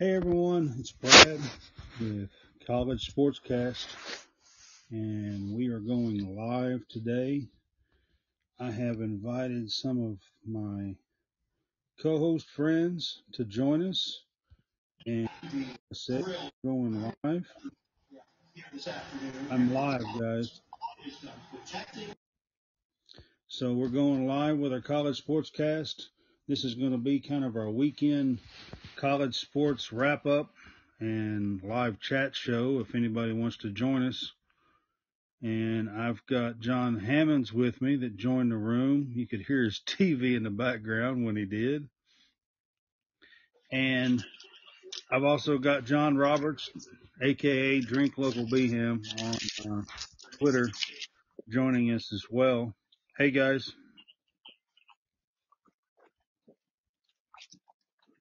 Hey everyone, it's Brad with College SportsCast, and we are going live today. I have invited some of my co-host friends to join us, and like I said, we're going live. I'm live, guys. So we're going live with our College SportsCast. This is going to be kind of our weekend college sports wrap up and live chat show if anybody wants to join us. And I've got John Hammonds with me that joined the room. You could hear his TV in the background when he did. And I've also got John Roberts, aka Drink Local Beeham, on Twitter, joining us as well. Hey guys.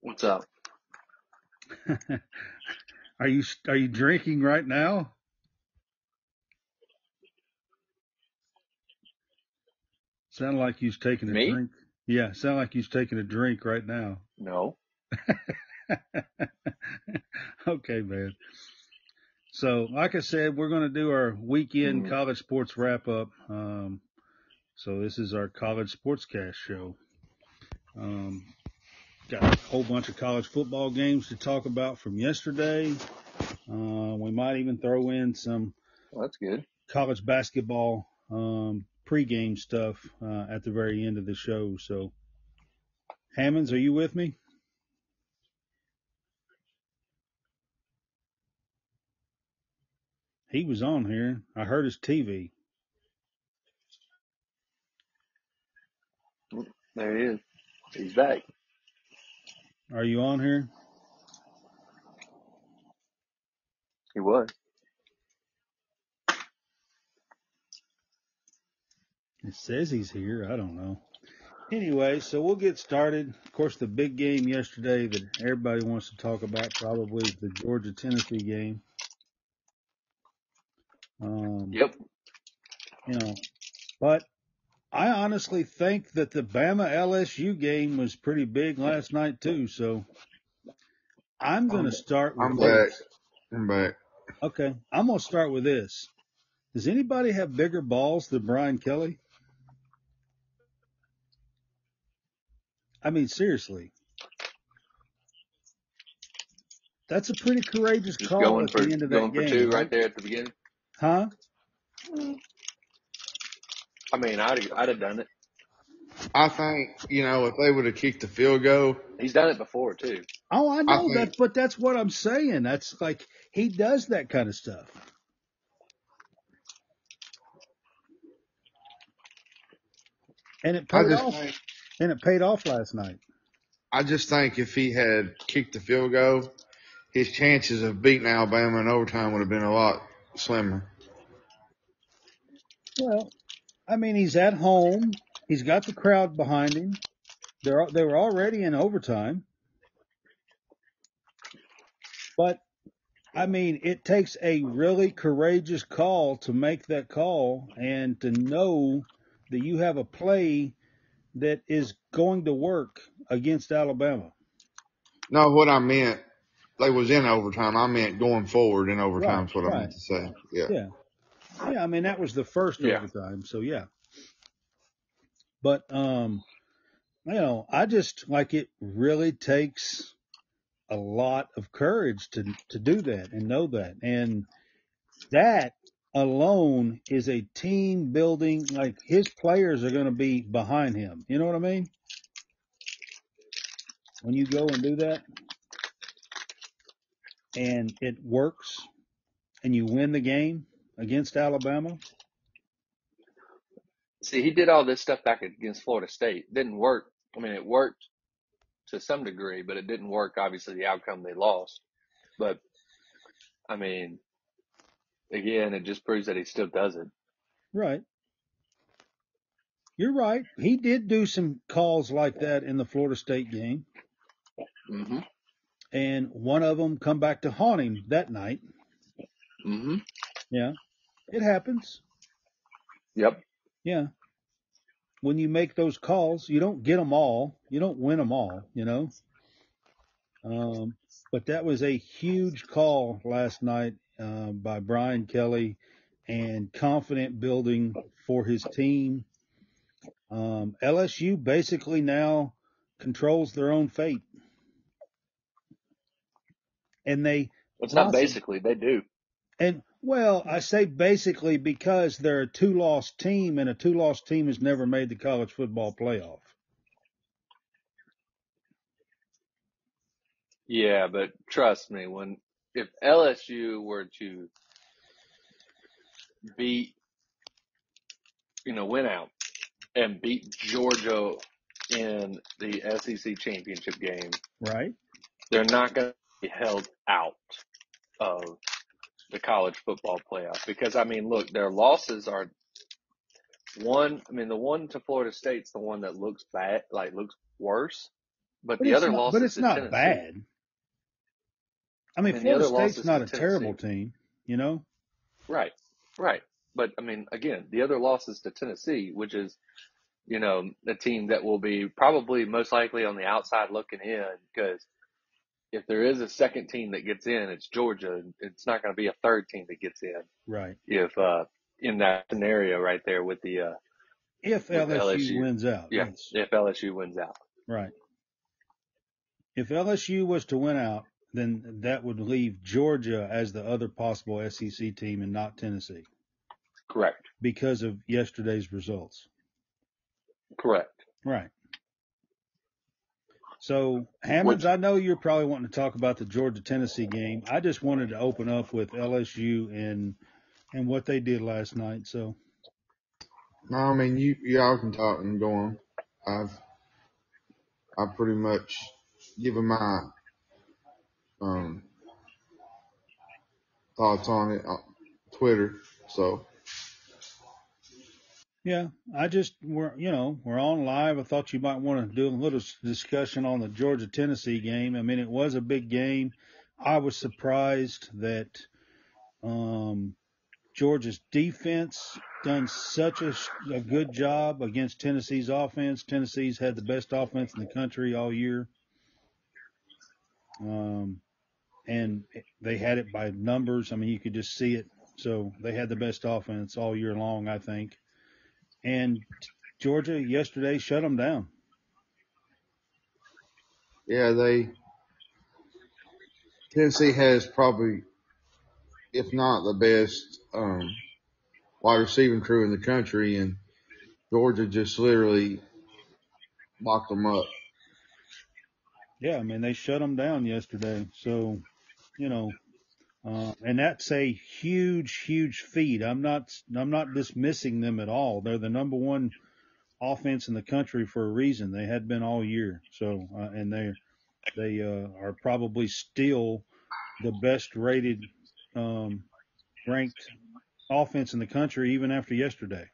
What's up? Are you drinking right now? Sound like you's taking a Me? drink. Yeah, sound like you's taking a drink right now. No. Okay, man. So, like I said, we're going to do our weekend college sports wrap up. So this is our college sportscast show. Got a whole bunch of college football games to talk about from yesterday. We might even throw in some That's good. college basketball pregame stuff at the very end of the show. So, Hammonds, are you with me? He was on here. I heard his TV. There he is. He's back. Are you on here? He was. It says he's here. I don't know. Anyway, so we'll get started. Of course, the big game yesterday that everybody wants to talk about probably is the Georgia-Tennessee game. Yep. But I honestly think that the Bama-LSU game was pretty big last night too. So I'm going to start with this. I'm back. Okay, I'm going to start with this. Does anybody have bigger balls than Brian Kelly? I mean, seriously. That's a pretty courageous call at the end of that game. Going for two right there at the beginning. Huh? I mean, I'd have done it. I think, if they would have kicked the field goal. He's done it before, too. Oh, I know that, but that's what I'm saying. That's like, he does that kind of stuff. And it paid off. And it paid off last night. I just think if he had kicked the field goal, his chances of beating Alabama in overtime would have been a lot slimmer. Well, I mean, he's at home. He's got the crowd behind him. They were already in overtime. But, I mean, it takes a really courageous call to make that call and to know that you have a play that is going to work against Alabama. No, what I meant, they was in overtime. I meant going forward in overtime is what I meant to say. Yeah, I mean, that was the first overtime, so yeah. But, I just, like, it really takes a lot of courage to do that and know that. And that alone is a team building, like, his players are going to be behind him. You know what I mean? When you go and do that and it works and you win the game against Alabama. See, he did all this stuff back against Florida State. It didn't work. I mean, it worked to some degree, but it didn't work. Obviously, the outcome, they lost. But, I mean, again, it just proves that he still does it. Right. You're right. He did do some calls like that in the Florida State game. Mm-hmm. And one of them come back to haunt him that night. Mm-hmm. Yeah. It happens. Yep. Yeah. When you make those calls, you don't get them all. You don't win them all, But that was a huge call last night by Brian Kelly, and confident building for his team. LSU basically now controls their own fate. And it's not basically, they do. And, well, I say basically because they're a 2-loss team, and a 2-loss team has never made the college football playoff. Yeah, but trust me, if LSU were to win out and beat Georgia in the SEC championship game, right? They're not going to be held out of the college football playoff because, I mean, look, their losses are the one to Florida State's the one that looks bad, like looks worse, but the other losses but it's to not Tennessee. Bad. I mean, Florida State's not a terrible team, you know? Right. But, I mean, again, the other losses to Tennessee, which is, a team that will be probably most likely on the outside looking in because if there is a second team that gets in, it's Georgia. It's not going to be a third team that gets in. Right. If in that scenario right there with the if LSU wins out. Yeah, yes. If LSU wins out. Right. If LSU was to win out, then that would leave Georgia as the other possible SEC team and not Tennessee. Correct. Because of yesterday's results. Correct. Right. So, Hammonds, I know you're probably wanting to talk about the Georgia-Tennessee game. I just wanted to open up with LSU and what they did last night. So. No, I mean, y'all can talk and go on. I pretty much given my thoughts on it on Twitter. So. Yeah, we're on live. I thought you might want to do a little discussion on the Georgia-Tennessee game. I mean, it was a big game. I was surprised that Georgia's defense done such a good job against Tennessee's offense. Tennessee's had the best offense in the country all year. And they had it by numbers. I mean, you could just see it. So they had the best offense all year long, I think. And Georgia yesterday shut them down. Yeah, Tennessee has probably, if not the best, wide receiving crew in the country, and Georgia just literally locked them up. Yeah, I mean, they shut them down yesterday. So, and that's a huge, huge feat. I'm not dismissing them at all. They're the number one offense in the country for a reason. They had been all year. So, and they are probably still the best rated, ranked offense in the country even after yesterday.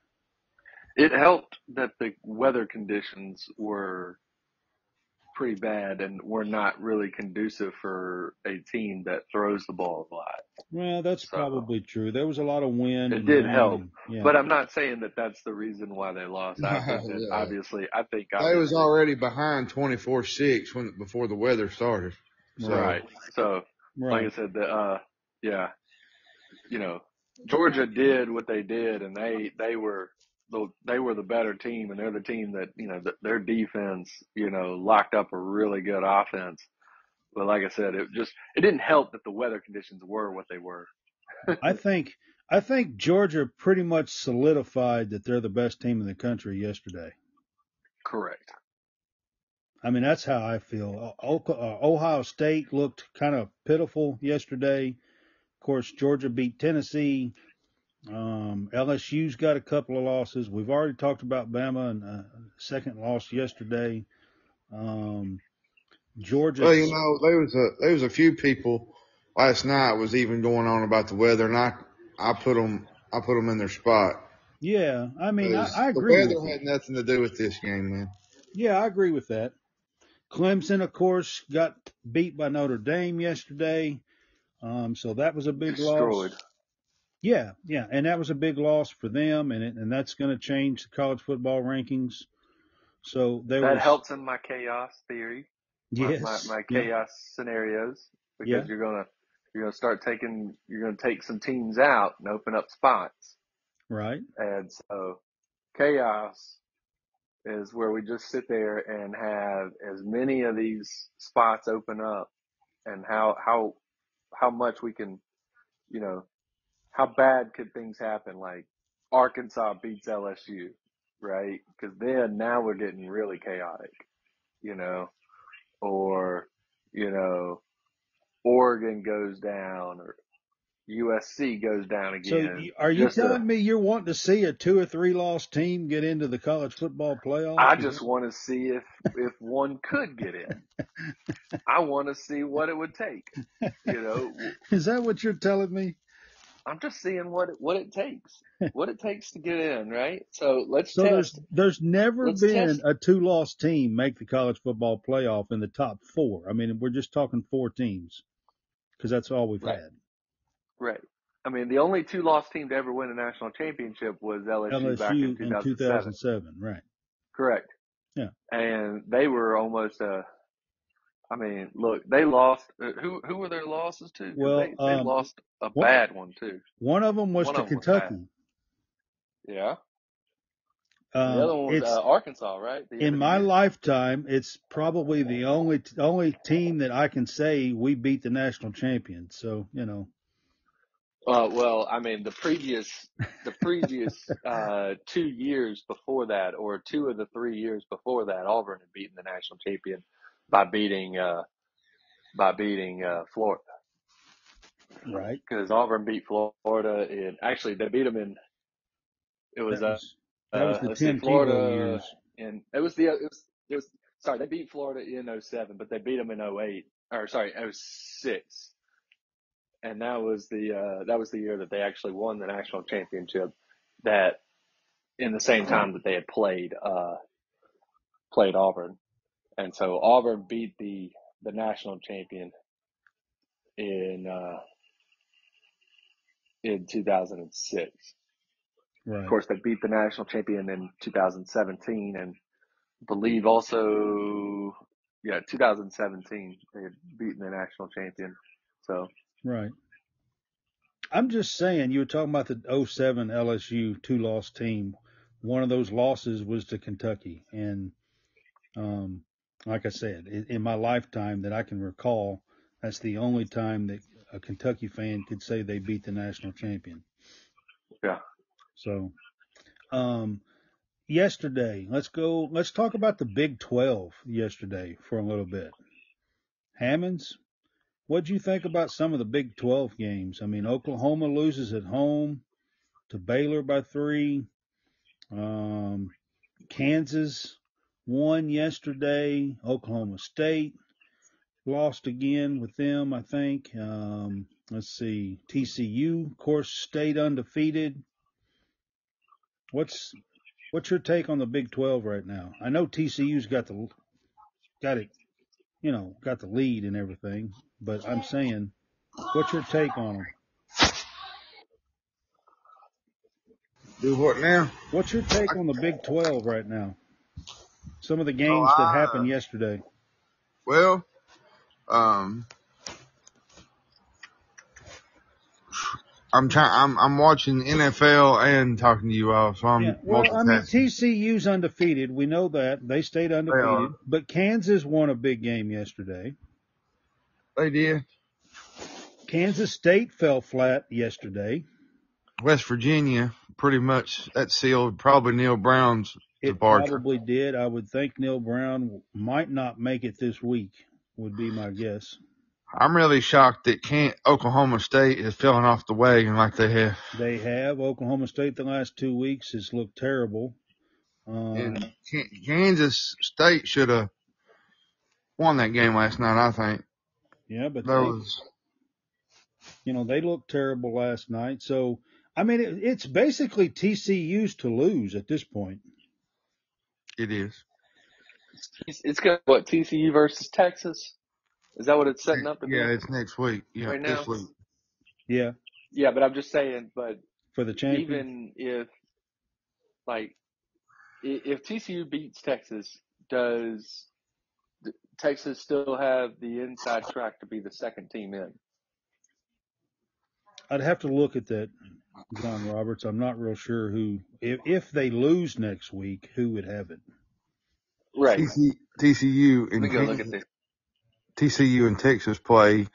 It helped that the weather conditions were pretty bad and were not really conducive for a team that throws the ball a lot. Well, that's probably true. There was a lot of wind. It did help, yeah. But I'm not saying that that's the reason why they lost. I think that obviously, they was already behind 24-6 before the weather started. So. Right. So, like I said, Georgia did what they did, and they were the better team, and they're the team that their defense locked up a really good offense. But like I said, it didn't help that the weather conditions were what they were. I think Georgia pretty much solidified that they're the best team in the country yesterday. Correct. I mean, that's how I feel. Ohio State looked kind of pitiful yesterday. Of course, Georgia beat Tennessee. LSU's got a couple of losses. We've already talked about Bama and second loss yesterday. Georgia. Well, there was a few people last night was even going on about the weather, and I put them in their spot. Yeah, I mean, I agree. The weather had nothing to do with this game, man. Yeah, I agree with that. Clemson, of course, got beat by Notre Dame yesterday. So that was a big loss. Yeah, and that was a big loss for them, and that's going to change the college football rankings. So that helps in my chaos theory. Yes, my chaos scenarios. because you're gonna take some teams out and open up spots. Right. And so chaos is where we just sit there and have as many of these spots open up, and how much we can, how bad could things happen? Like Arkansas beats LSU, right? Because then now we're getting really chaotic, or, Oregon goes down or USC goes down again. So are you telling me you're wanting to see a 2 or 3 loss team get into the college football playoffs? I just want to see if one could get in. I want to see what it would take. Is that what you're telling me? I'm just seeing what it takes to get in, right? So let's test. There's never been a 2-loss team make the college football playoff in the top 4. I mean, we're just talking 4 teams because that's all we've had. Right. I mean, the only 2-loss team to ever win a national championship was LSU back in 2007. Right. Correct. Yeah. And they were almost look, they lost. Who were their losses to? Well, they lost a bad one too. One of them was to Kentucky. Yeah. The other one was Arkansas, right? In my lifetime, it's probably the only team that I can say we beat the national champion. So, well, I mean, the previous 2 years before that, or 2 of the 3 years before that, Auburn had beaten the national champion by beating Florida. Right. Because Auburn beat Florida actually they beat them in. It was that was the Tim Florida Tebow years. And sorry, they beat Florida in 2007, but they beat them in 2008. Or sorry, 2006. And that was the year that they actually won the national championship. That in the same time that they had played Auburn, and so Auburn beat the national champion in 2006. Right. Of course, they beat the national champion in 2017, and I believe also 2017 they had beaten the national champion. So right. I'm just saying, you were talking about the 2007 LSU 2-loss team. One of those losses was to Kentucky. And like I said, in my lifetime that I can recall, that's the only time that a Kentucky fan could say they beat the national champion. Yeah. So yesterday, let's talk about the Big 12 yesterday for a little bit. Hammonds, what'd you think about some of the Big 12 games? I mean, Oklahoma loses at home to Baylor by 3. Kansas won yesterday. Oklahoma State lost again with them, I think. Let's see. TCU, of course, stayed undefeated. What's your take on the Big 12 right now? I know TCU's got the lead and everything, but I'm saying, what's your take on them? Do what now? What's your take on the Big 12 right now? Some of the games that happened yesterday. Well, I'm watching NFL and talking to you all, so I'm TCU's undefeated. We know that. They stayed undefeated. But Kansas won a big game yesterday. They did. Kansas State fell flat yesterday. West Virginia, pretty much, that sealed probably Neil Brown's departure. It probably did. I would think Neil Brown might not make it this week, would be my guess. I'm really shocked that Oklahoma State has fallen off the wagon like they have. They have. Oklahoma State the last 2 weeks has looked terrible. And Kansas State should have won that game last night, I think. Yeah, but they looked terrible last night. So, I mean, it's basically TCU's to lose at this point. It is. It's got TCU versus Texas? Is that what it's setting up to be? Yeah, it's next week. Yeah, right this now? week. Yeah. Yeah, but I'm just saying, but for the champion, even if TCU beats Texas, does Texas still have the inside track to be the second team in. I'd have to look at that, John Roberts. I'm not real sure who, if they lose next week, who would have it. Right. TCU Let me go look at this. TCU and Texas play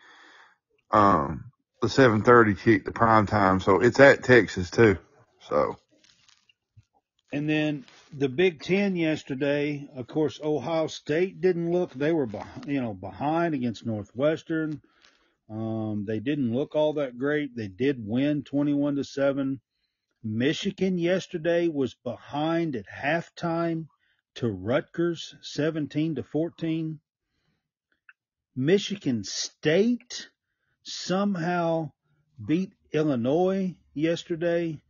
the 7:30 kick, the prime time, so it's at Texas too. So. And then the Big Ten yesterday, of course, Ohio State didn't look. They were behind against Northwestern. They didn't look all that great. They did win 21-7. Michigan yesterday was behind at halftime to Rutgers 17-14. Michigan State somehow beat Illinois yesterday.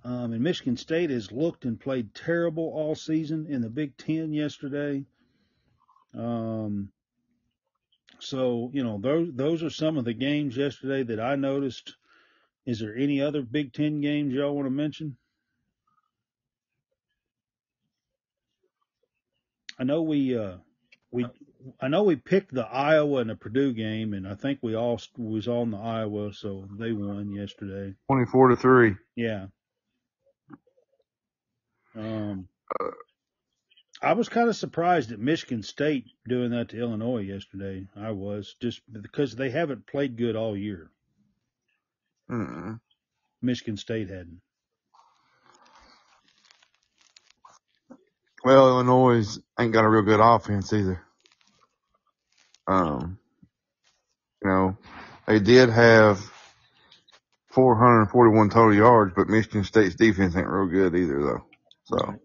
And Michigan State has looked and played terrible all season in the Big Ten yesterday. So, those are some of the games yesterday that I noticed. Is there any other Big Ten games y'all want to mention? I know we picked the Iowa and the Purdue game, and I think we all was on the Iowa, so they won yesterday. 24-3. Yeah. I was kind of surprised at Michigan State doing that to Illinois yesterday. I was, just because they haven't played good all year. Mm-mm. Michigan State hadn't. Well, Illinois ain't got a real good offense either. They did have 441 total yards, but Michigan State's defense ain't real good either, though. So. Right.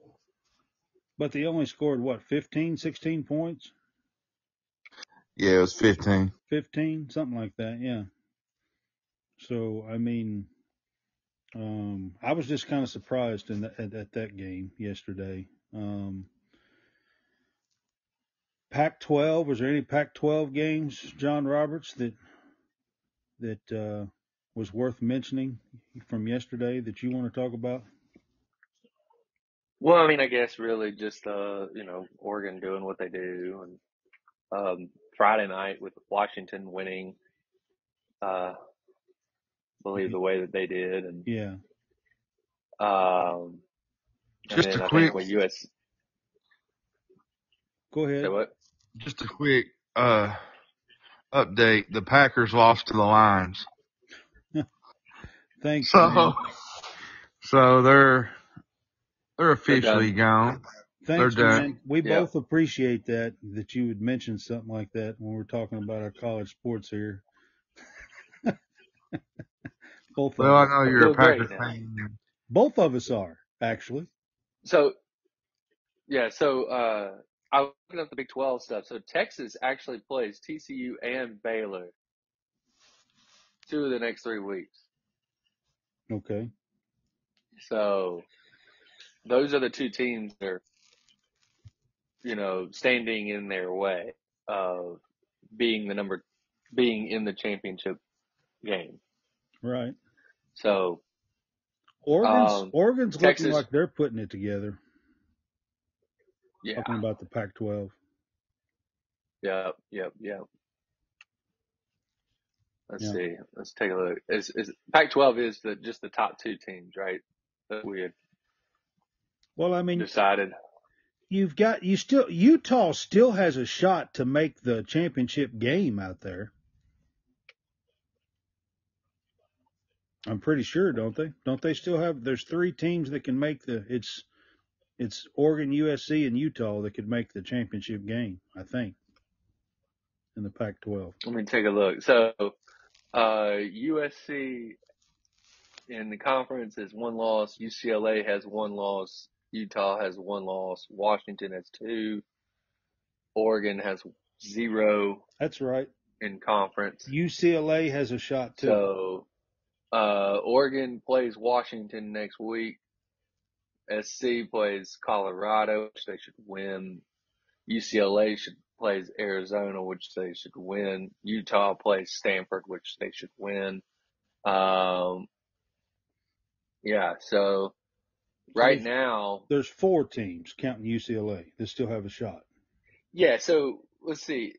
But they only scored, 15, 16 points? Yeah, it was 15. 15, something like that, yeah. So, I mean, I was just kind of surprised at that game yesterday. Pac-12, was there any Pac-12 games, John Roberts, that was worth mentioning from yesterday that you want to talk about? Well, I mean, I guess really just Oregon doing what they do, and Friday night with Washington winning, believe the way that they did, and yeah. Just and a I quick. think with US. Go ahead. Say what? Just a quick update. The Packers lost to the Lions. Thanks, man. So they're officially gone. Thanks, They're done. man. We both appreciate that you would mention something like that when we're talking about our college sports here. Both of us. I know you're a Packers fan. Both of us are, actually. So I was looking up the Big 12 stuff. So Texas actually plays TCU and Baylor 2 of the next 3 weeks. Okay. So those are the 2 teams that are, standing in their way of being in the championship game. Right. So Oregon's Texas, looking like they're putting it together. Yeah. Talking about the Pac-12. Yep. Let's see. Let's take a look. Pac-12 is just the top 2 teams, right? That we had. Well, I mean, decided. Utah still has a shot to make the championship game out there. I'm pretty sure, don't they? Don't they still have? There's 3 teams that can make it's Oregon, USC, and Utah that could make the championship game, I think, in the Pac-12. Let me take a look. So, USC in the conference has 1 loss. UCLA has 1 loss. Utah has 1 loss. Washington has 2. Oregon has 0. That's right. In conference. UCLA has a shot too. So, Oregon plays Washington next week. SC plays Colorado, which they should win. UCLA plays Arizona, which they should win. Utah plays Stanford, which they should win. So now there's 4 teams counting UCLA that still have a shot. Yeah, so let's see.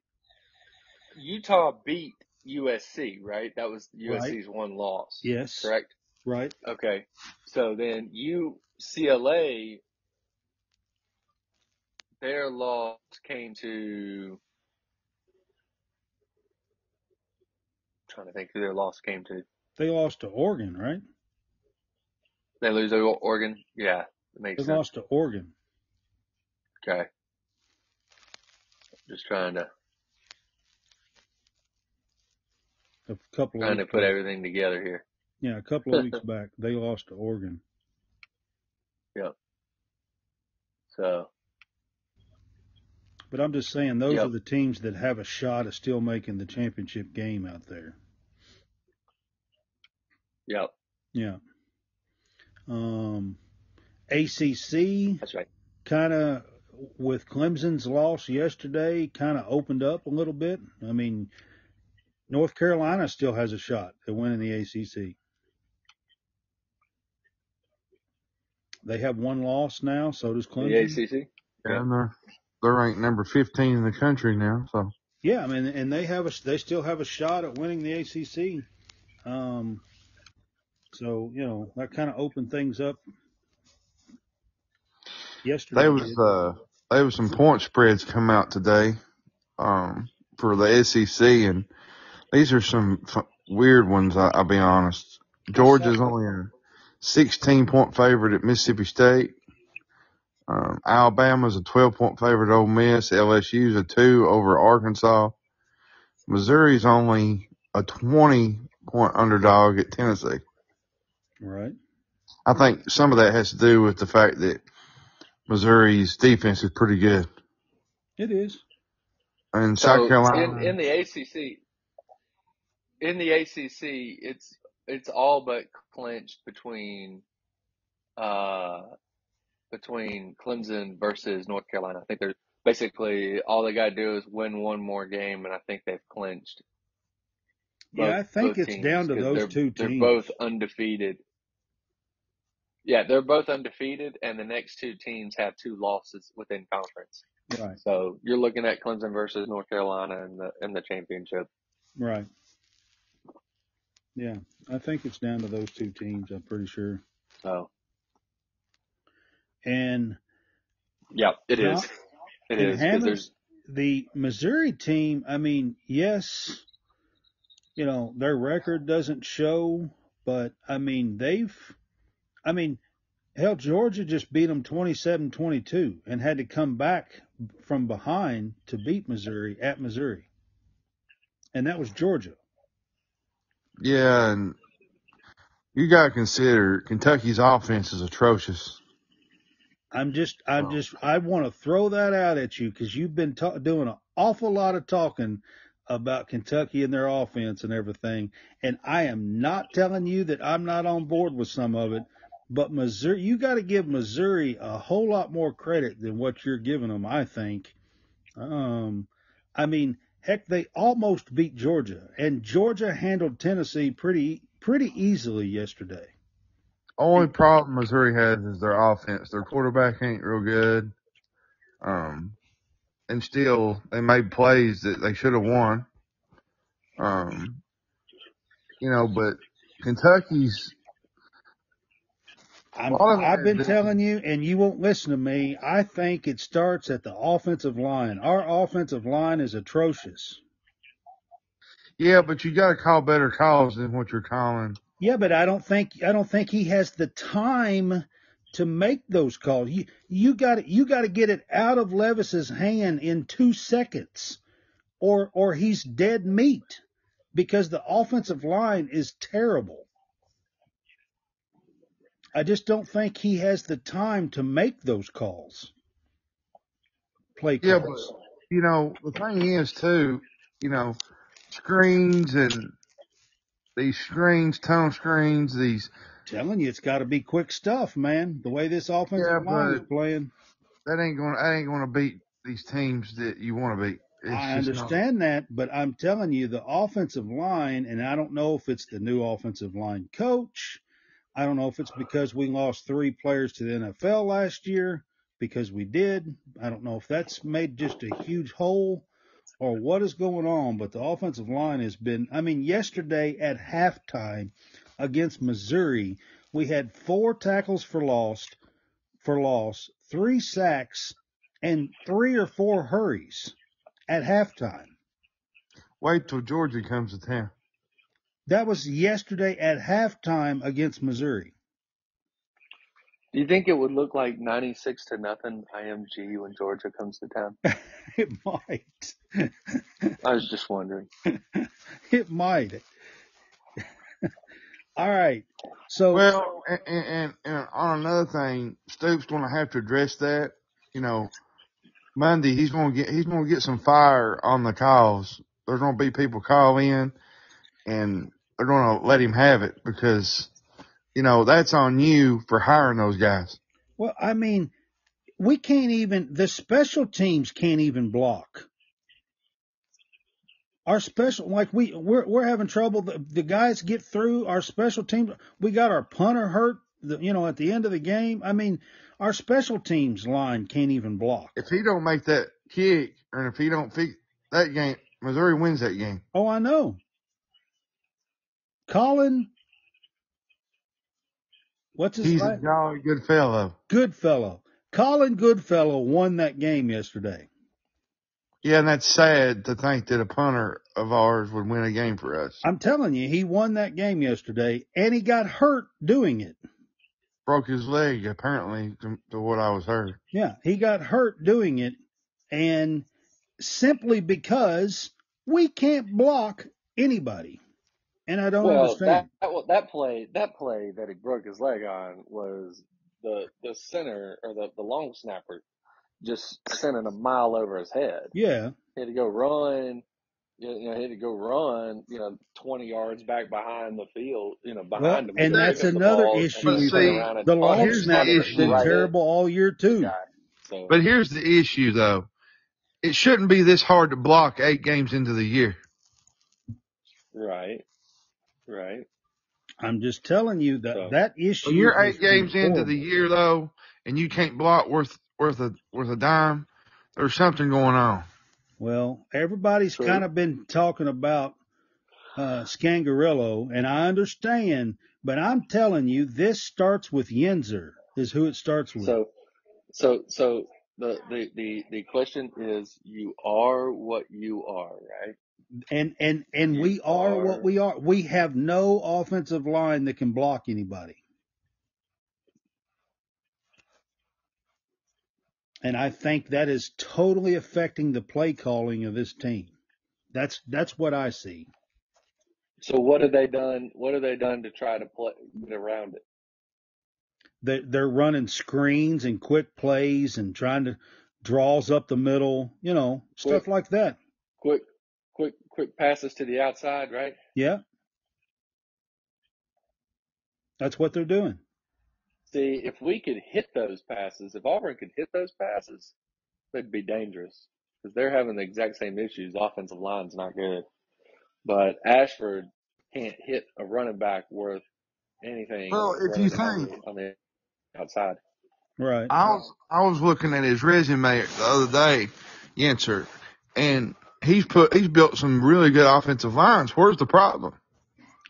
Utah beat USC, right? That was USC's one loss. Yes. Correct? Right. Okay. So then UCLA, their loss came to, I'm trying to think who their loss came to. They lost to Oregon, right? They lose to Oregon? Yeah, that makes They sense. lost to Oregon. Okay. Just trying to put everything together here. Yeah, a couple of weeks back, they lost to Oregon. Yep. So. But I'm just saying, those are the teams that have a shot of still making the championship game out there. Yep. Yeah. ACC. That's right. Kind of, with Clemson's loss yesterday, kind of opened up a little bit. I mean, North Carolina still has a shot at winning the ACC. They have one loss now, so does Clemson. The ACC? Yeah, and they're ranked number 15 in the country now. So yeah, I mean, and they still have a shot at winning the ACC. So that kind of opened things up. Yesterday, there was some point spreads come out today for the SEC, and these are some weird ones. I'll be honest. Georgia's only a 16-point favorite at Mississippi State. Alabama's a 12-point favorite at Ole Miss. LSU's a 2 over Arkansas. Missouri's only a 20-point underdog at Tennessee. Right. I think some of that has to do with the fact that Missouri's defense is pretty good. It is. And South Carolina. In the ACC, it's all but clinched between Clemson versus North Carolina. I think they're basically all they got to do is win one more game, and I think they've clinched. I think it's down to those two teams. They're both undefeated. Yeah, they're both undefeated, and the next two teams have 2 losses within conference. Right. So you're looking at Clemson versus North Carolina in the championship. Right. Yeah, I think it's down to those two teams. I'm pretty sure. So. And. Yeah, it is. It is. Hammond's, the Missouri team, I mean, yes, their record doesn't show, but I mean, hell, Georgia just beat them 27-22 and had to come back from behind to beat Missouri at Missouri. And that was Georgia. Yeah, and you got to consider Kentucky's offense is atrocious. I want to throw that out at you because you've been doing an awful lot of talking about Kentucky and their offense and everything. And I am not telling you that I'm not on board with some of it, but Missouri, you got to give Missouri a whole lot more credit than what you're giving them, I think. I mean, heck, they almost beat Georgia, and Georgia handled Tennessee pretty easily yesterday. Only problem Missouri has is their offense. Their quarterback ain't real good. And still, they made plays that they should have won. But Kentucky's. I've been telling you, and you won't listen to me. I think it starts at the offensive line. Our offensive line is atrocious. Yeah, but you got to call better calls than what you're calling. Yeah, but I don't think he has the time to make those calls. You got to get it out of Levis's hand in 2 seconds, or he's dead meat, because the offensive line is terrible. I just don't think he has the time to make those calls. Play calls. Yeah, but the thing is too, screens and these screens, tunnel screens, these. Telling you, it's got to be quick stuff, man. The way this offensive line is playing, that ain't going to beat these teams that you want to beat. I understand that, but I'm telling you, the offensive line, and I don't know if it's the new offensive line coach. I don't know if it's because we lost 3 players to the NFL last year, because we did. I don't know if that's made just a huge hole, or what is going on, but the offensive line has been, I mean, yesterday at halftime against Missouri, we had 4 tackles for loss, 3 sacks, and 3 or 4 hurries at halftime. Wait till Georgia comes to town. That was yesterday at halftime against Missouri. Do you think it would look like 96-0 IMG when Georgia comes to town? It might. I was just wondering. It might. All right. So Well, and on another thing, Stoops going to have to address that. You know, Monday he's going to get some fire on the calls. There's going to be people call in, and they're going to let him have it because, you know, that's on you for hiring those guys. well, I mean, we can't even, the special teams can't even block. Our special, like we're having trouble. The guys get through our special teams. We got our punter hurt, at the end of the game. I mean, our special teams line can't even block. If he don't make that kick, and if he don't fix that game, Missouri wins that game. Oh, I know. Colin, what's his name? He's a jolly good fellow. Goodfellow. Colin Goodfellow won that game yesterday. Yeah, and that's sad to think that a punter of ours would win a game for us. I'm telling you, he won that game yesterday, and he got hurt doing it. Broke his leg, apparently, to what I was heard. Yeah, he got hurt doing it, and simply because we can't block anybody. And I don't understand. That play that he broke his leg on was the center or the long snapper just sending a mile over his head. Yeah. He had to go run, he had to go run, 20 yards back behind the field, behind him. And that's another issue. The long snapper's been terrible all year, too. So. But here's the issue, though. It shouldn't be this hard to block 8 games into the year. Right. I'm just telling you that issue. When you're 8 games into the year, though, and you can't block worth a dime, there's something going on. Well, everybody's kind of been talking about Scangarello, and I understand, but I'm telling you, this starts with Yenzer, is who it starts with. So the question is, you are what you are, right? And we are what we are. We have no offensive line that can block anybody. And I think that is totally affecting the play calling of this team. That's what I see. So what have they done? What have they done to try to get around it? They're running screens and quick plays and trying to draws up the middle, stuff like that. Quick passes to the outside, right? Yeah. That's what they're doing. See, if we could hit those passes, if Auburn could hit those passes, they'd be dangerous because they're having the exact same issues. Offensive line's not good. But Ashford can't hit a running back worth anything. Well, if you think on the outside. Right. I was looking at his resume the other day, Yenser, and he's built some really good offensive lines. Where's the problem?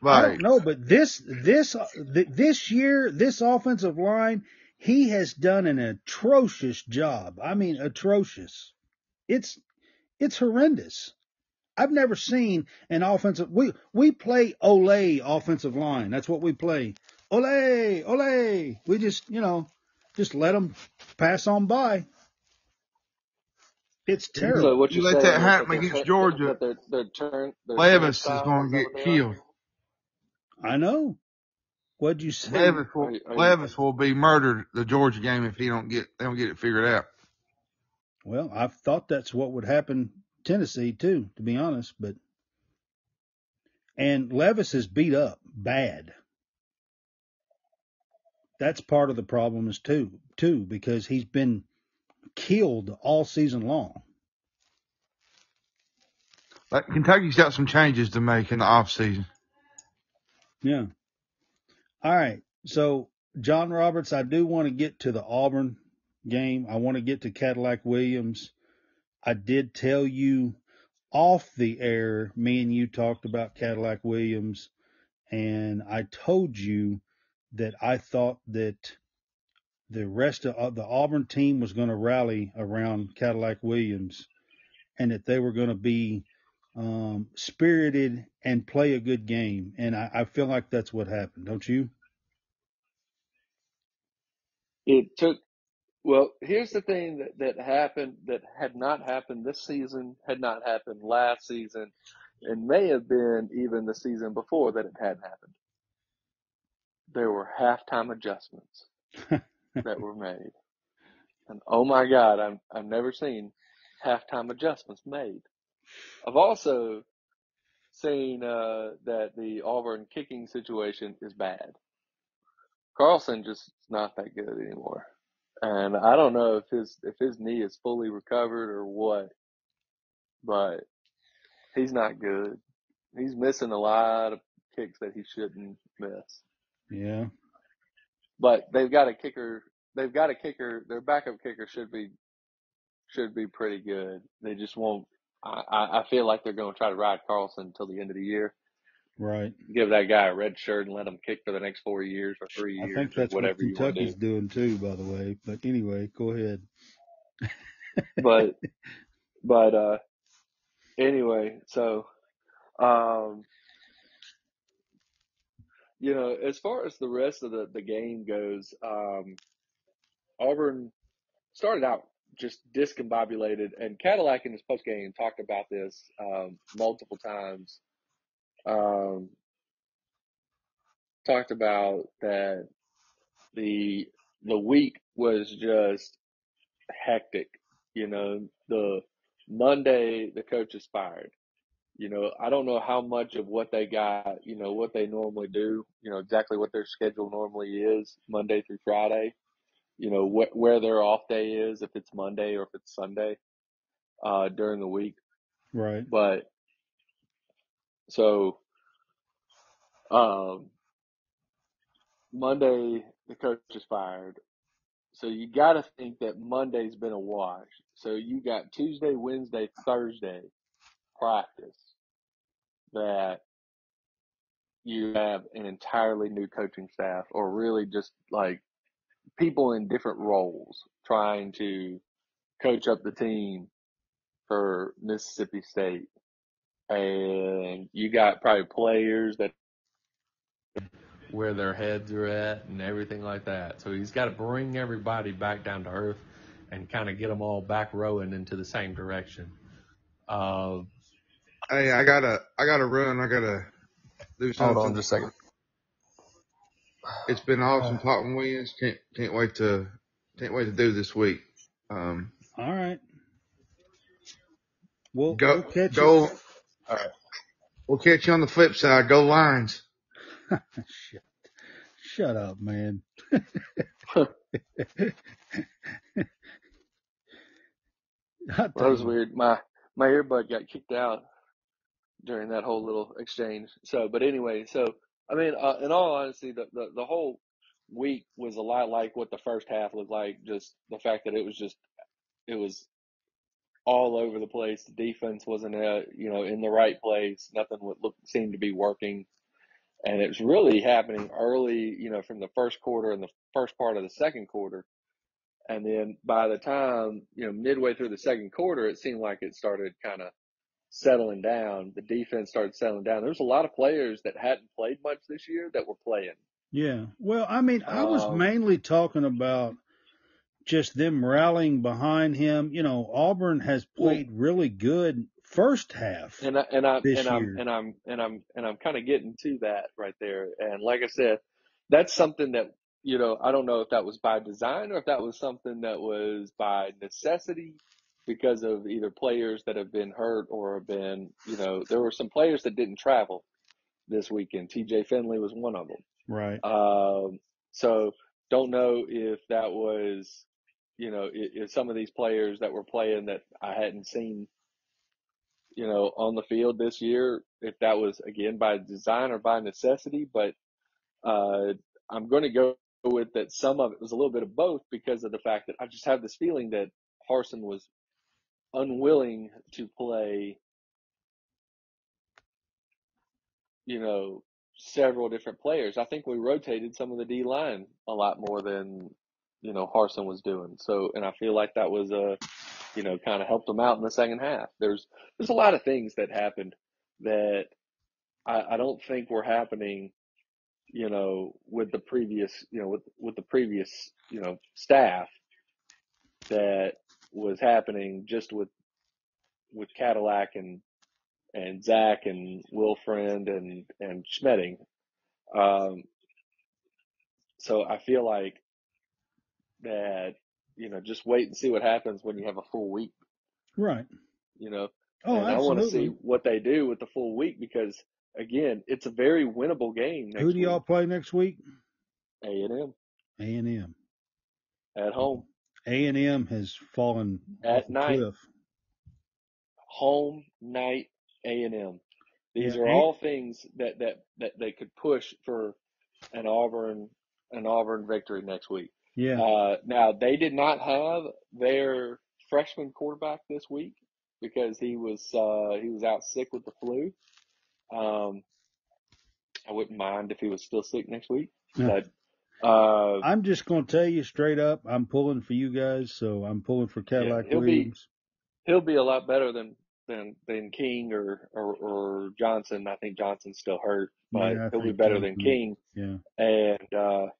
I don't know, but this year, this offensive line, he has done an atrocious job. I mean, atrocious. It's horrendous. I've never seen an offensive. We play Ole offensive line. That's what we play. Ole. We just let them pass on by. It's terrible. So what you let that happen against Georgia, Levis is going to get killed. I know. What'd you say? Levis will be murdered the Georgia game if they don't get it figured out. Well, I thought that's what would happen Tennessee too, to be honest, and Levis is beat up bad. That's part of the problem is too, because he's been killed all season long. Kentucky's got some changes to make in the off season. Yeah. All right. So, John Roberts, I do want to get to the Auburn game. I want to get to Cadillac Williams. I did tell you off the air, me and you talked about Cadillac Williams, and I told you that I thought that the rest of the Auburn team was going to rally around Cadillac Williams, and that they were going to be spirited and play a good game. And I feel like that's what happened, don't you? It took. Well, here's the thing that happened that had not happened this season, had not happened last season, and may have been even the season before that it hadn't happened. There were halftime adjustments that were made. And oh my God, I've never seen halftime adjustments made. I've also seen that the Auburn kicking situation is bad. Carlson just is not that good anymore. And I don't know if his knee is fully recovered or what, but he's not good. He's missing a lot of kicks that he shouldn't miss. Yeah. But they've got a kicker. They've got a kicker. Their backup kicker should be pretty good. They just won't. I feel like they're going to try to ride Carlson until the end of the year. Right. Give that guy a red shirt and let him kick for the next 4 years or 3 years. I think or that's what whatever you want to Kentucky's do. doing too, by the way. But anyway, go ahead. But anyway, so as far as the rest of the game goes, Auburn started out just discombobulated, and Cadillac in his postgame talked about this multiple times. Talked about that the week was just hectic. The Monday the coach is fired. I don't know how much of what they got, what they normally do, exactly what their schedule normally is Monday through Friday, where their off day is, if it's Monday or if it's Sunday, during the week. Right. But so, Monday the coach is fired. So you got to think that Monday's been a wash. So you got Tuesday, Wednesday, Thursday practice that you have an entirely new coaching staff, or really just like people in different roles trying to coach up the team for Mississippi State. And you got probably players that where their heads are at and everything like that. So he's got to bring everybody back down to earth and kind of get them all back rowing into the same direction. Hey, I gotta run. I gotta do something. Hold on just a second. It's been awesome talking with you. Can't wait to do this week. All right. We'll catch you. All right. We'll catch you on the flip side. Go Lions. Shut up, man. That was weird. My earbud got kicked out during that whole little exchange. But anyway, I mean, in all honesty, the whole week was a lot like what the first half looked like. Just the fact that it was all over the place. The defense wasn't in the right place. Nothing seemed to be working, and it was really happening early. From the first quarter and the first part of the second quarter. And then by the time, midway through the second quarter, it seemed like it started kind of settling down. The defense started settling down. There was a lot of players that hadn't played much this year that were playing. Yeah. Well, I mean, I was mainly talking about just them rallying behind him. Auburn has played really good first half. And I'm kind of getting to that right there. And like I said, that's something that, I don't know if that was by design or if that was something that was by necessity because of either players that have been hurt or have been, there were some players that didn't travel this weekend. TJ Finley was one of them. Right. So don't know if that was, if some of these players that were playing that I hadn't seen, on the field this year, if that was again by design or by necessity, but I'm going to go with that some of it was a little bit of both because of the fact that I just have this feeling that Harsin was unwilling to play several different players. I think we rotated some of the D line a lot more than, Harsin was doing. So, and I feel like that was kind of helped them out in the second half. There's a lot of things that happened that I don't think were happening, with the previous, with the previous, staff, that was happening just with Cadillac and Zach and Wilfriend and Schmedding. So I feel like that, just wait and see what happens when you have a full week. Right. And absolutely. I want to see what they do with the full week because, again, it's a very winnable game next week. Who do y'all play next week? A&M. A&M. At home. A&M has fallen off the cliff. Home night A&M. These are all things that they could push for an Auburn victory next week. Yeah. Now they did not have their freshman quarterback this week because he was out sick with the flu. I wouldn't mind if he was still sick next week, but I'm just going to tell you straight up, I'm pulling for you guys, so I'm pulling for Cadillac Williams. He'll be a lot better than King or Johnson. I think Johnson's still hurt, but he'll be better than King. Yeah. And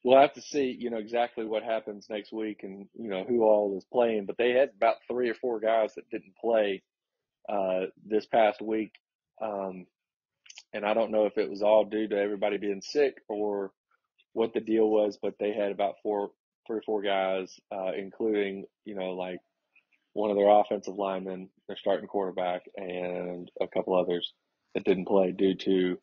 we'll have to see, exactly what happens next week and, who all is playing. But they had about 3 or 4 guys that didn't play this past week. And I don't know if it was all due to everybody being sick or what the deal was, but they had about 3 or 4 guys, including, like one of their offensive linemen, their starting quarterback, and a couple others that didn't play due to,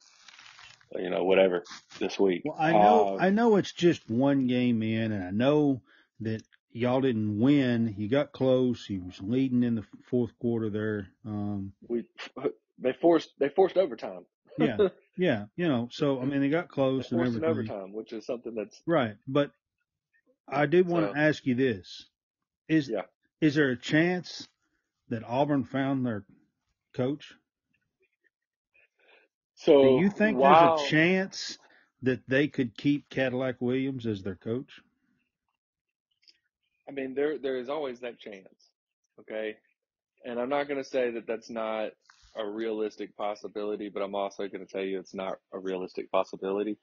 whatever this week. Well, I know it's just one game in, and I know that y'all didn't win. You got close. You was leading in the fourth quarter there. They forced overtime. Yeah. So I mean, they got close and everything. Overtime, which is something that's right. But I did want to ask you this: Is there a chance that Auburn found their coach? So do you think there's a chance that they could keep Cadillac Williams as their coach? I mean, there is always that chance, okay? And I'm not going to say that that's not a realistic possibility, but I'm also going to tell you it's not a realistic possibility.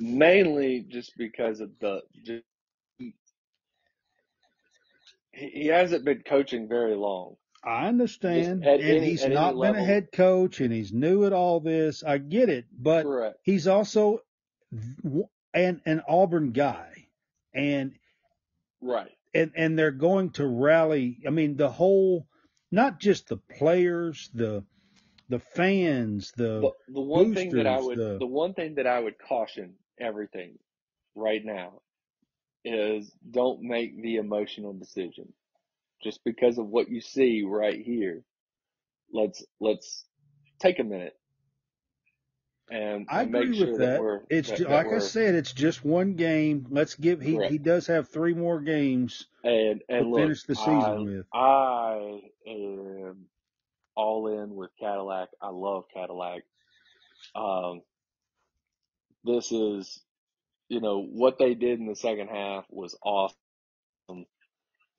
Mainly just because of he hasn't been coaching very long. I understand, and he's not been a head coach, and he's new at all this. I get it, but correct. He's also an Auburn guy, and right, and they're going to rally. I mean, the whole, not just the players, the fans, the one boosters, thing that I would caution everything right now is don't make the emotional decision. Just because of what you see right here, let's take a minute and I agree make sure with that. I said, it's just one game. Let's give he does have 3 more games and to finish the season with. I am all in with Cadillac. I love Cadillac. This is, what they did in the second half was awesome,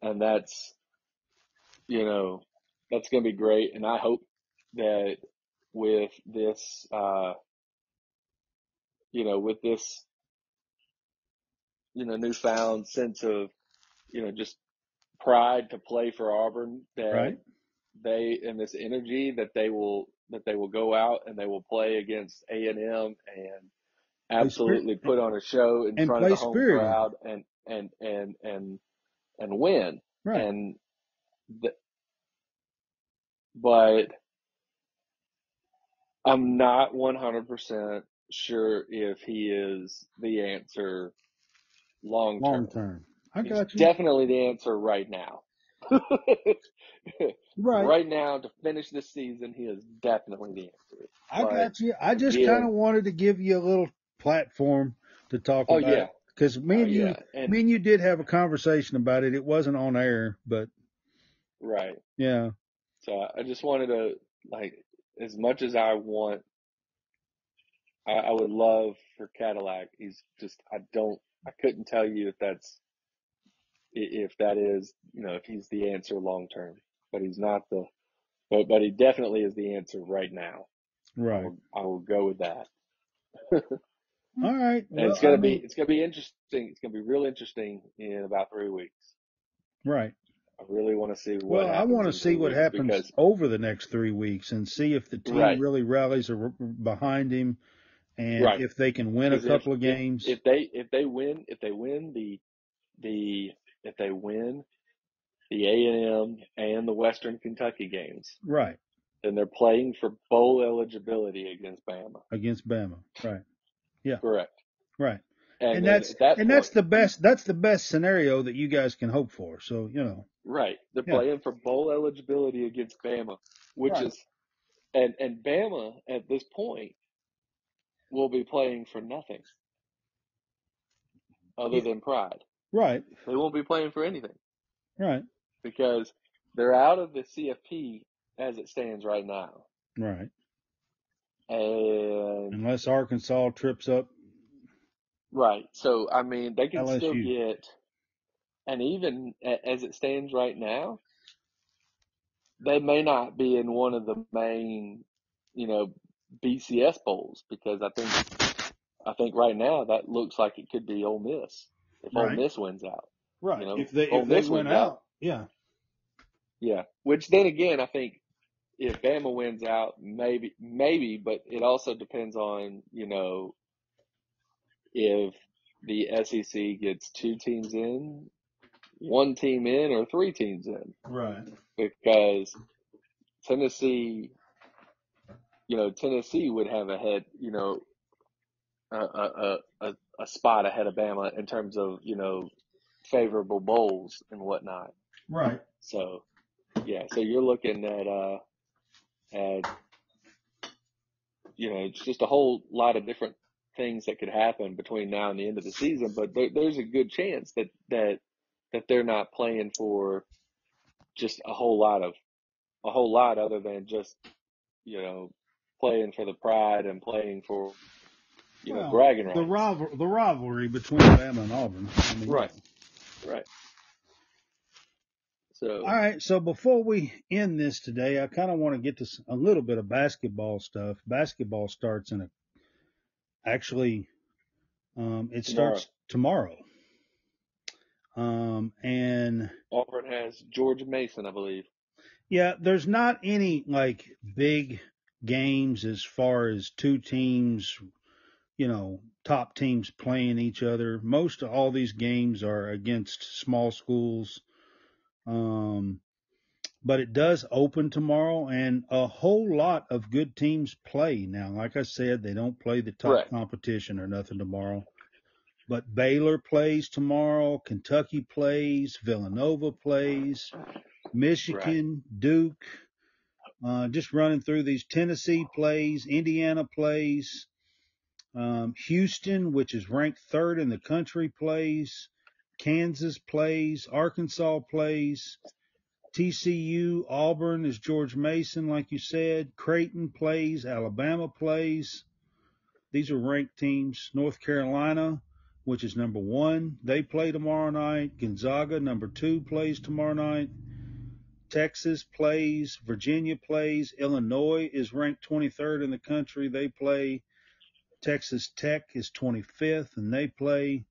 and that's that's going to be great. And I hope that with this, with this, newfound sense of, just pride to play for Auburn, that they, and this energy that they will go out and they will play against A&M and absolutely put on a show in front of the home crowd and win. Right. And but I'm not 100% sure if he is the answer long term. I got you. Definitely the answer right now. Right now, to finish this season, he is definitely the answer. I got you. I just kind of wanted to give you a little platform to talk about it. Because me and you did have a conversation about it. It wasn't on air, but. Right. Yeah. So I just wanted to, as much as I want I would love for Cadillac. He's just I couldn't tell you if that is, if he's the answer long term, but he's not but he definitely is the answer right now. Right. I will go with that. All right. And Well, it's gonna be interesting. It's gonna be real interesting in about 3 weeks. Right. I really want to see what Well, I happens. want to in see 3 what weeks happens because over the next 3 weeks and see if the team really rallies behind him and if they can win a couple of games. If they win the A&M and the Western Kentucky games, right, then they're playing for bowl eligibility against Bama. Right. Yeah. Correct. Right. And that's the best scenario that you guys can hope for. So, Right. They're playing for bowl eligibility against Bama, which is and Bama at this point will be playing for nothing other than pride. Right. They won't be playing for anything. Right. Because they're out of the CFP as it stands right now. Right. And unless Arkansas trips up. Right. So, I mean, they can LSU. still get, and even as it stands right now, they may not be in one of the main, BCS bowls because I think right now that looks like it could be Ole Miss if Ole Miss wins out. Right. If they win out, yeah. Yeah. Which then again, I think if Bama wins out, maybe, but it also depends on, if the SEC gets 2 teams in, 1 team in, or 3 teams in. Right. Because Tennessee would have a spot ahead of Bama in terms of, favorable bowls and whatnot. Right. So, yeah, so you're looking at it's just a whole lot of different things that could happen between now and the end of the season, but there's a good chance that they're not playing for just a whole lot other than just, playing for the pride and playing for, bragging rights. The rivalry between Bama and Auburn. Right. So, all right. So before we end this today, I kind of want to get to a little bit of basketball stuff. Basketball starts it starts tomorrow. And Auburn has George Mason, I believe. Yeah, there's not any big games as far as 2 teams, top teams playing each other. Most of all these games are against small schools. But it does open tomorrow, and a whole lot of good teams play. Now, like I said, they don't play the top competition or nothing tomorrow. But Baylor plays tomorrow, Kentucky plays, Villanova plays, Michigan, Duke, just running through these. Tennessee plays, Indiana plays, Houston, which is ranked 3rd in the country, plays, Kansas plays, Arkansas plays, TCU, Auburn is George Mason, like you said. Creighton plays. Alabama plays. These are ranked teams. North Carolina, which is number 1, they play tomorrow night. Gonzaga, number 2, plays tomorrow night. Texas plays. Virginia plays. Illinois is ranked 23rd in the country. They play. Texas Tech is 25th, and they play.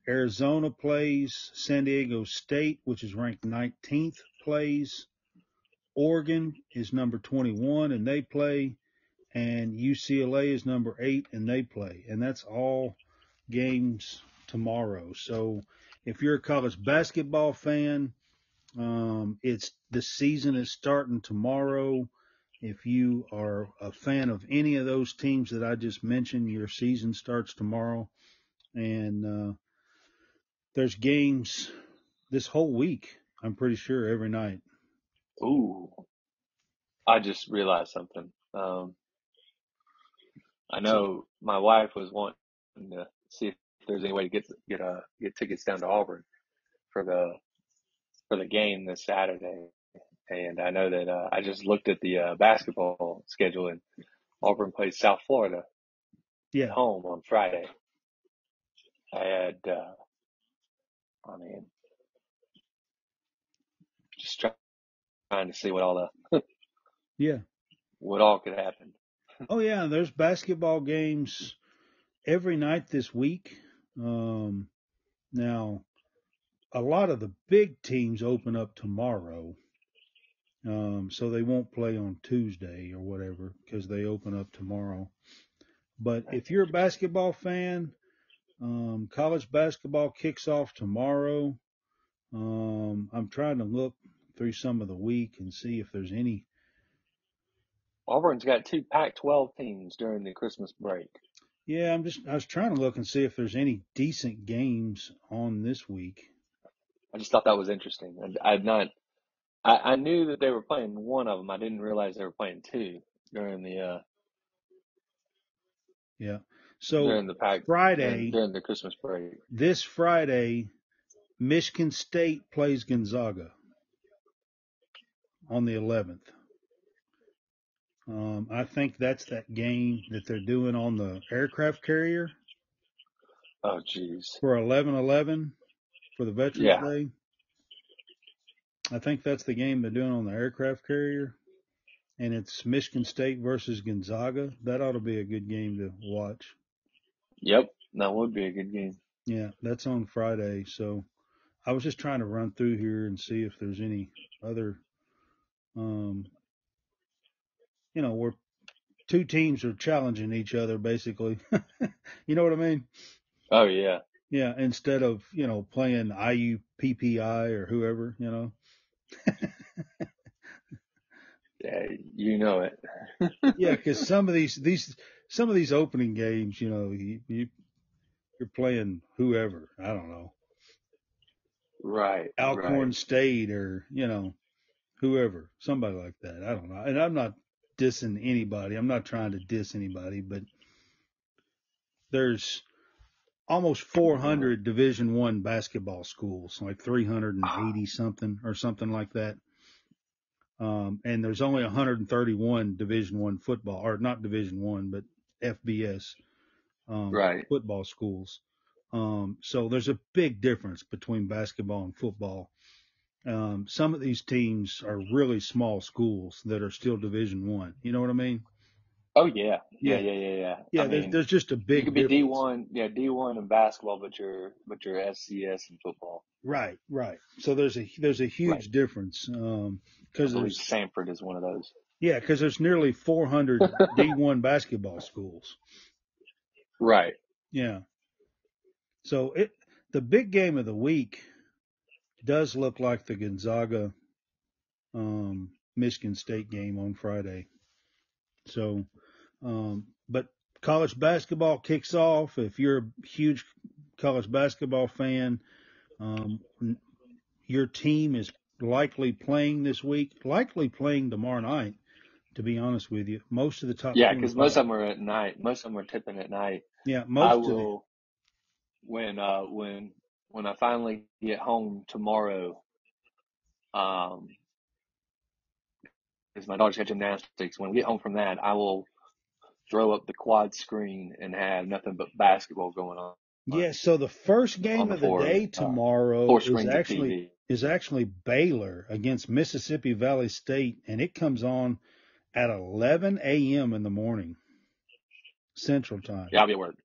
Arizona plays. San Diego State, which is ranked 19th, plays. Oregon is number 21, and they play. And UCLA is number 8, and they play. And that's all games tomorrow. So if you're a college basketball fan, the season is starting tomorrow. If you are a fan of any of those teams that I just mentioned, your season starts tomorrow. And there's games this whole week, I'm pretty sure, every night. Ooh. I just realized something. I know my wife was wanting to see if there's any way to get tickets down to Auburn for the game this Saturday. And I know that I just looked at the basketball schedule, and Auburn plays South Florida Yeah. at home on Friday. I had, just trying to see what all what all could happen. Oh yeah, there's basketball games every night this week. Now a lot of the big teams open up tomorrow. So they won't play on Tuesday or whatever because they open up tomorrow. But if you're a basketball fan, college basketball kicks off tomorrow. I'm trying to look through some of the week and see if there's any. Auburn's got 2 Pac-12 teams during the Christmas break. Yeah, I was trying to look and see if there's any decent games on this week. I just thought that was interesting. I knew that they were playing one of them. I didn't realize they were playing 2 during the So during the Friday, during the Christmas break. This Friday, Michigan State plays Gonzaga on the 11th. I think that's that game that they're doing on the aircraft carrier. Oh, jeez. For 11/11 for the Veterans Day. I think that's the game they're doing on the aircraft carrier. And it's Michigan State versus Gonzaga. That ought to be a good game to watch. Yep, that would be a good game. Yeah, that's on Friday. So I was just trying to run through here and see if there's any other, where two teams are challenging each other, basically. You know what I mean? Oh, yeah. Yeah, instead of, playing IUPPI or whoever, Yeah, you know it. Yeah, because some of these opening games, you're playing whoever. I don't know. Right. Alcorn State or, whoever, somebody like that. I don't know. And I'm not dissing anybody. I'm not trying to diss anybody, but there's almost 400 Division I basketball schools, like 380 something or something like that. And there's only 131 Division I football, or not Division I, but FBS football schools. So there's a big difference between basketball and football. Some of these teams are really small schools that are still Division I. You know what I mean? Oh yeah. Yeah. Yeah, there's just a big. You could be difference. D1 in basketball, but you're FCS in football. Right. So there's a huge difference. Because Sanford is one of those. Yeah, because there's nearly 400 D1 basketball schools. Right. Yeah. So the big game of the week does look like the Gonzaga Michigan State game on Friday. So, but college basketball kicks off. If you're a huge college basketball fan, your team is likely playing this week, likely playing tomorrow night, to be honest with you. Most of the top 25. Because most of them are at night. Most of them are tipping at night. Yeah, when I finally get home tomorrow, because my daughter's got gymnastics. When we get home from that, I will throw up the quad screen and have nothing but basketball going on. Yeah, so the first game of the day tomorrow is actually Baylor against Mississippi Valley State, and it comes on at 11 a.m. in the morning, Central Time. Yeah, I'll be at work.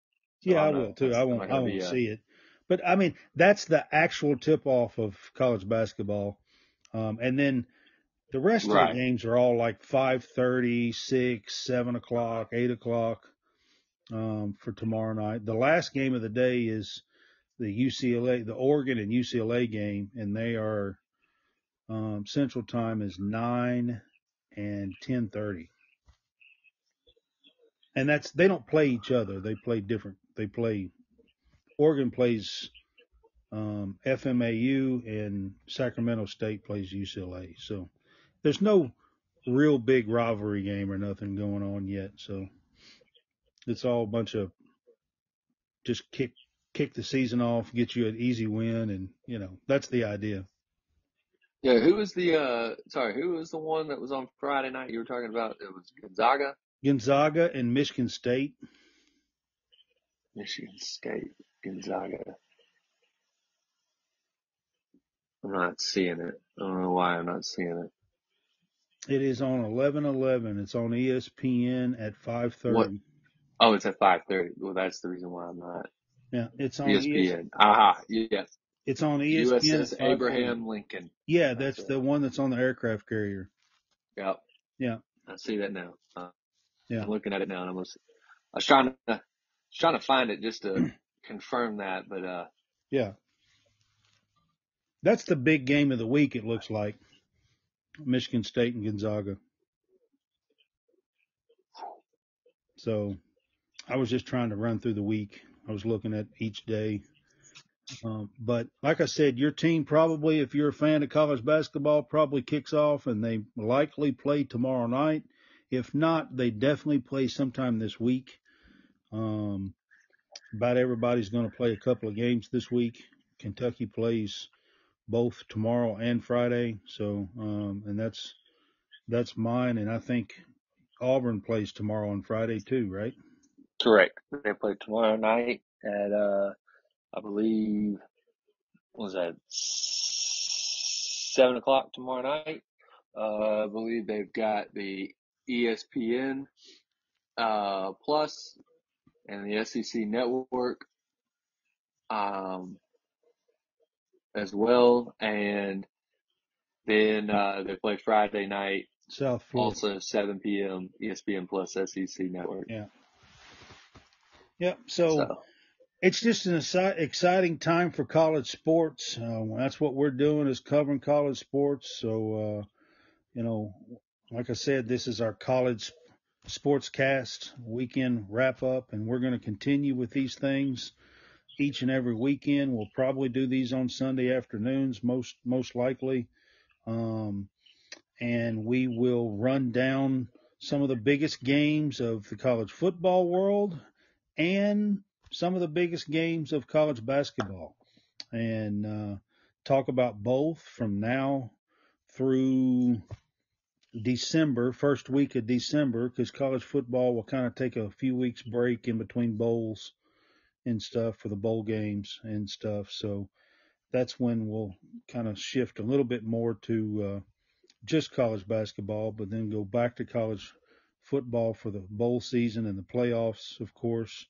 So yeah, I will too. I won't see it. But, I mean, that's the actual tip-off of college basketball. And then the rest of the games are all like 5:30, 6, 7 o'clock, 8 o'clock for tomorrow night. The last game of the day is the Oregon and UCLA game, and they are Central Time is 9 and 10:30. And they don't play each other. They play different. Oregon plays FMAU, and Sacramento State plays UCLA. So there's no real big rivalry game or nothing going on yet. So it's all a bunch of just kick the season off, get you an easy win, and that's the idea. Yeah, who was the one that was on Friday night you were talking about? It was Gonzaga? Gonzaga and Michigan State. Michigan State, Gonzaga. I'm not seeing it. I don't know why I'm not seeing it. It is on 11/11. It's on ESPN at 5:30. What? Oh, it's at 5:30. Well, that's the reason why I'm not. Yeah, it's on ESPN. Aha, yes. It's on ESPN USS at 5:30. Abraham Lincoln. Yeah, that's the one that's on the aircraft carrier. Yep. Yeah. I see that now. Yeah. I'm looking at it now, and I was trying to find it just to confirm that, but yeah, that's the big game of the week. It looks like Michigan State and Gonzaga. So I was just trying to run through the week. I was looking at each day. But like I said, your team probably, if you're a fan of college basketball, probably kicks off, and they likely play tomorrow night. If not, they definitely play sometime this week. About everybody's going to play a couple of games this week. Kentucky plays both tomorrow and Friday. So, and that's mine. And I think Auburn plays tomorrow and Friday too, right? correct. They play tomorrow night at I believe, what was that, 7:00 tomorrow night. I believe they've got the ESPN Plus and the SEC Network as well, and then they play Friday night, South Florida, also 7 p.m. ESPN Plus SEC Network. Yeah. Yep. So it's just an exciting time for college sports. That's what we're doing, is covering college sports. So like I said, this is our College SportsCast weekend wrap up, and we're going to continue with these things each and every weekend. We'll probably do these on Sunday afternoons, most likely. And we will run down some of the biggest games of the college football world and some of the biggest games of college basketball, and talk about both from now through December, first week of December, because college football will kind of take a few weeks break in between bowls and stuff for the bowl games and stuff. So that's when we'll kind of shift a little bit more to just college basketball, but then go back to college football for the bowl season and the playoffs, of course.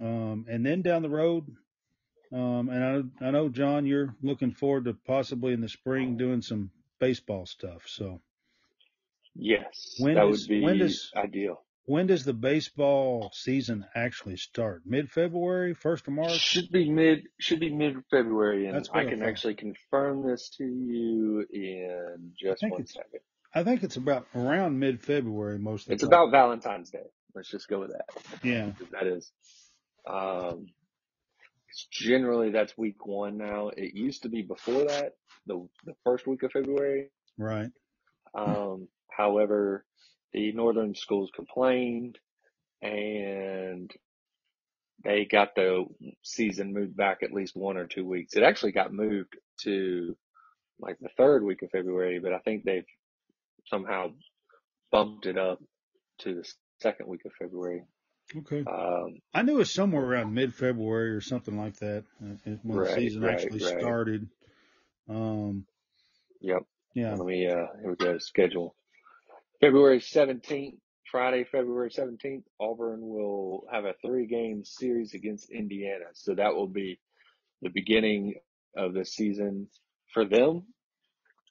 And then down the road, and I know, John, you're looking forward to possibly in the spring doing some baseball stuff. So yes, that would be ideal. When does the baseball season actually start? Mid-February, 1st of March? Should be mid-February, and That's what I can actually confirm this to you in just 1 second. I think it's about around mid-February most of the time. It's about Valentine's Day. Let's just go with that. Yeah. That is. Generally, that's week 1 now. It used to be before that, the first week of February. Right. However, the northern schools complained, and they got the season moved back at least 1 or 2 weeks. It actually got moved to like the 3rd week of February, but I think they've somehow bumped it up to the 2nd week of February. Okay. I knew it was somewhere around mid-February or something like that when the season actually started. Yep. Yeah. Let me, here we go, schedule. February 17th, Friday, February 17th, Auburn will have a 3-game series against Indiana. So that will be the beginning of the season for them.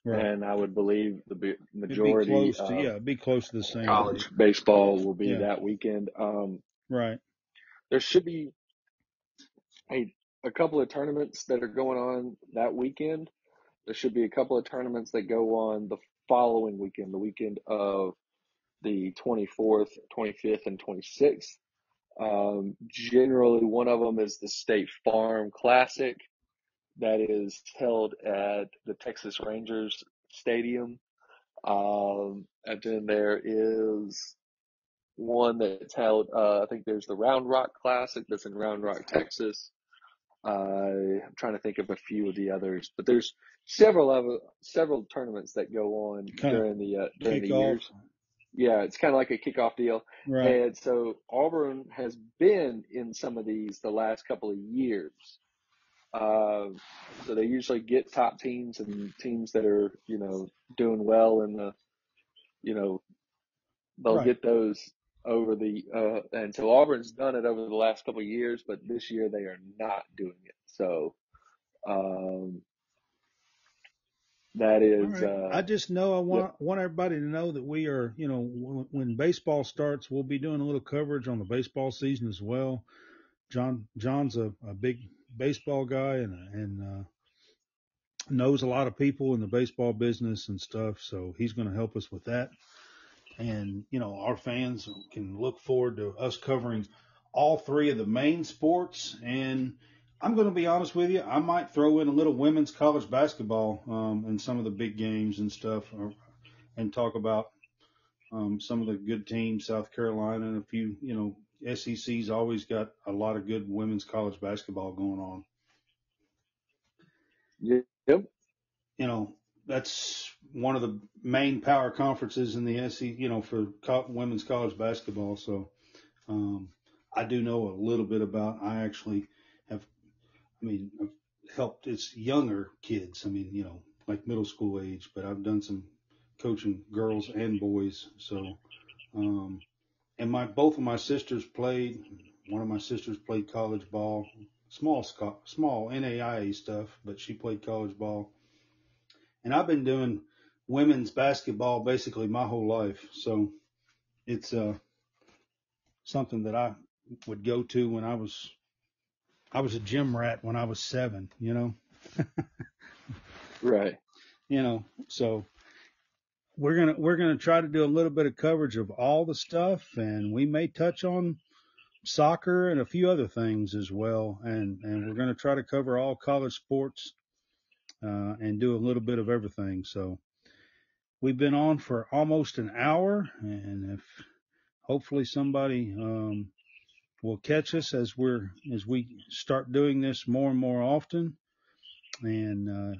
Right. And I would believe the majority be close to the same college baseball will be that weekend. Right. There should be a couple of tournaments that are going on that weekend. There should be a couple of tournaments that go on the following weekend, the weekend of the 24th, 25th, and 26th. Generally, one of them is the State Farm Classic that is held at the Texas Rangers Stadium. And then there is one that's held, I think there's the Round Rock Classic that's in Round Rock, Texas. I'm trying to think of a few of the others, but there's several tournaments that go on during the years. Yeah, it's kind of like a kickoff deal. Right. And so Auburn has been in some of these the last couple of years. So they usually get top teams and teams that are, doing well in the, they'll Right. get those over and so Auburn's done it over the last couple of years, but this year they are not doing it. So, that is, All right. I just know I want everybody to know that we are, when baseball starts, we'll be doing a little coverage on the baseball season as well. John's a big baseball guy and knows a lot of people in the baseball business and stuff, so he's going to help us with that. And our fans can look forward to us covering all three of the main sports. And I'm going to be honest with you, I might throw in a little women's college basketball in some of the big games and stuff, and talk about some of the good teams, South Carolina, and a few. SEC's always got a lot of good women's college basketball going on. Yep. That's one of the main power conferences in the SEC, for women's college basketball. So I do know a little bit about. I actually I've helped. It's younger kids. Like middle school age, but I've done some coaching girls and boys. So, and both of my sisters played. One of my sisters played college ball, small NAIA stuff, but she played college ball. And I've been doing women's basketball basically my whole life. So it's something that I would go to when I was a gym rat when I was 7, Right. So we're going to try to do a little bit of coverage of all the stuff, and we may touch on soccer and a few other things as well. And we're going to try to cover all college sports and do a little bit of everything. So we've been on for almost an hour, and if hopefully somebody will catch us as we start doing this more and more often. And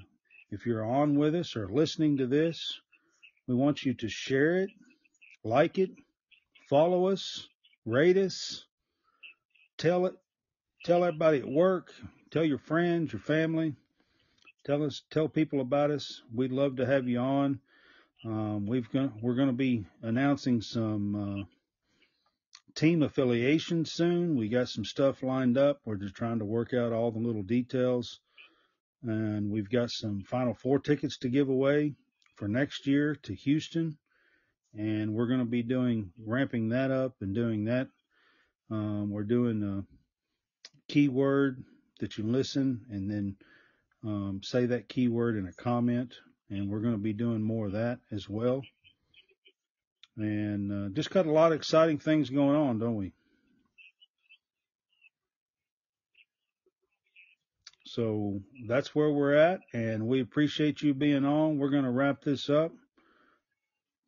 if you're on with us or listening to this, we want you to share it, like it, follow us, rate us, tell everybody at work, tell your friends, your family, tell people about us. We'd love to have you on. We're going to be announcing some team affiliation soon. We got some stuff lined up. We're just trying to work out all the little details, and we've got some Final Four tickets to give away for next year to Houston, and we're going to be ramping that up and doing that. We're doing a keyword that you listen and then say that keyword in a comment, and we're going to be doing more of that as well. And just got a lot of exciting things going on, don't we? So that's where we're at, and we appreciate you being on. We're going to wrap this up.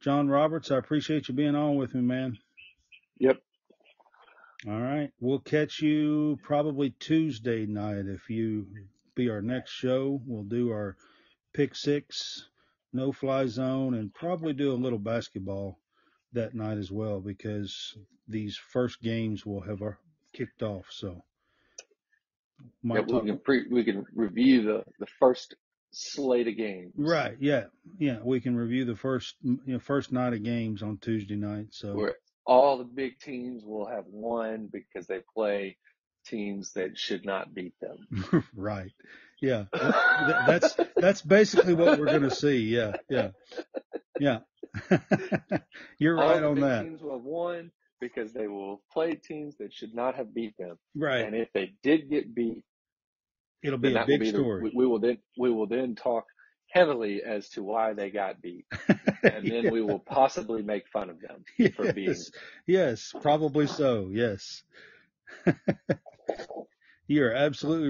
John Roberts, I appreciate you being on with me, man. Yep. All right. We'll catch you probably Tuesday night if you be our next show. We'll do our pick six, no fly zone, and probably do a little basketball that night as well, because these first games will have kicked off. So we can review the first slate of games. Right. Yeah. We can review the first night of games on Tuesday night. So where all the big teams will have won because they play teams that should not beat them. Right. Yeah. That's basically what we're going to see. Yeah. You're right on that. All the big teams will have won because they will play teams that should not have beat them. Right. And if they did get beat, it'll be a big story. We will then talk heavily as to why they got beat, and then we will possibly make fun of them for being. Yes, probably so. Yes. You're absolutely